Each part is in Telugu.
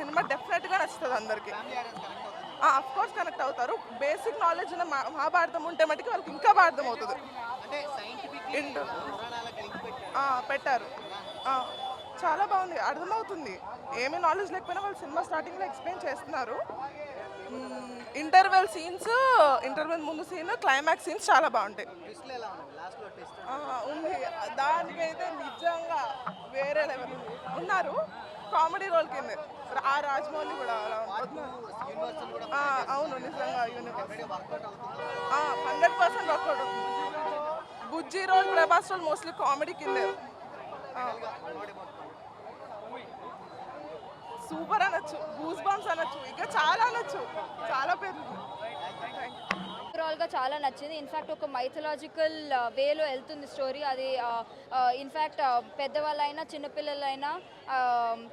సినిమా డెఫినెట్గా నచ్చుతుంది అందరికి. అఫ్ కోర్స్ కనెక్ట్ అవుతారు. బేసిక్ నాలెడ్జ్ ఉన్న మహాభారతం ఉంటే మటుకు వాళ్ళకి ఇంకా భారతం అవుతుంది. పెట్టారు. చాలా బాగుంది, అర్థమవుతుంది. ఏమీ నాలెడ్జ్ లేకపోయినా వాళ్ళు సినిమా స్టార్టింగ్లో ఎక్స్ప్లెయిన్ చేస్తున్నారు. ఇంటర్వెల్ ముందు సీన్, క్లైమాక్స్ సీన్స్ చాలా బాగుంటాయి. ఉంది, దానికైతే నిజంగా వేరే లెవెల్ ఉన్నారు. కామెడీ రోల్ కింద రాజమౌళి కూడా అలా అవును, నిజంగా యూనివర్స్ 100% వర్కౌట్ అవుతుంది. Bujji role, Prabhas role mostly comedy కిందే. సూపర్ అనొచ్చు, గూస్ బంప్స్ అనొచ్చు, ఇంకా చాలా అనొచ్చు, చాలా పేర్లు. ఓవరాల్గా చాలా నచ్చింది. ఇన్ఫ్యాక్ట్ ఒక మైథలాజికల్ వేలో వెళ్తుంది స్టోరీ. అది ఇన్ఫ్యాక్ట్ పెద్దవాళ్ళైనా చిన్నపిల్లలైనా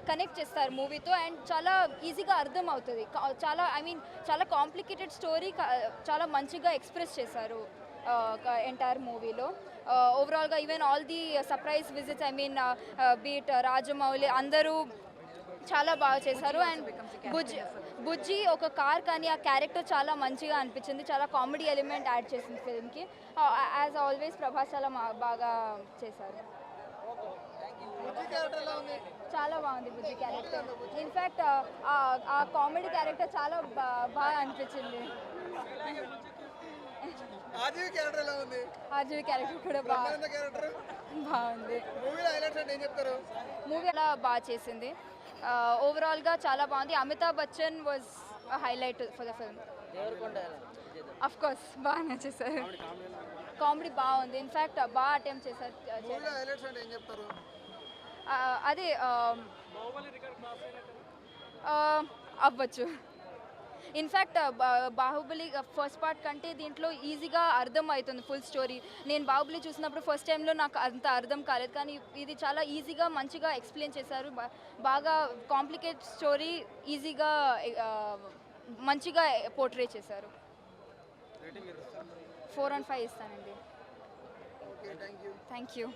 కనెక్ట్ చేస్తారు మూవీతో అండ్ చాలా ఈజీగా అర్థం అవుతుంది. చాలా కాంప్లికేటెడ్ స్టోరీ చాలా మంచిగా ఎక్స్ప్రెస్ చేశారు ఎంటైర్ మూవీలో. ఓవరాల్గా even all the surprise visits beat Rajamouli అందరూ చాలా బాగా చేశారు. అండ్ బుజ్జి ఒక కార్ కానీ ఆ క్యారెక్టర్ చాలా మంచిగా అనిపించింది. చాలా కామెడీ ఎలిమెంట్ యాడ్ చేసింది ఫిల్మ్కి. యాజ్ ఆల్వేస్ ప్రభాస్ చాలా బాగా చేశారు. చాలా బాగుంది బుజ్జి క్యారెక్టర్. ఇన్ఫ్యాక్ట్ ఆ కామెడీ క్యారెక్టర్ చాలా బాగా అనిపించింది. ఆర్జీవి క్యారెక్టర్ కూడా బాగుంది. మూవీ అలా బాగా చేసింది. ఓవరాల్గా చాలా బాగుంది. Amitabh Bachchan was highlight for the film. Of course బాగా నచ్చేసారు. కామెడీ బాగుంది. ఇన్ఫ్యాక్ట్ బాగా అటెంప్ట్ చేశారు. అదే అవ్వచ్చు. ఇన్ఫ్యాక్ట్ బాహుబలి ఫస్ట్ పార్ట్ కంటే దీంట్లో ఈజీగా అర్థం అవుతుంది ఫుల్ స్టోరీ. నేను బాహుబలి చూసినప్పుడు ఫస్ట్ టైంలో నాకు అంత అర్థం కాలేదు, కానీ ఇది చాలా ఈజీగా మంచిగా ఎక్స్ప్లెయిన్ చేశారు. బాగా కాంప్లికేట్ స్టోరీ ఈజీగా మంచిగా పోర్ట్రే చేశారు. 4/5 ఇస్తానండి. Thank you.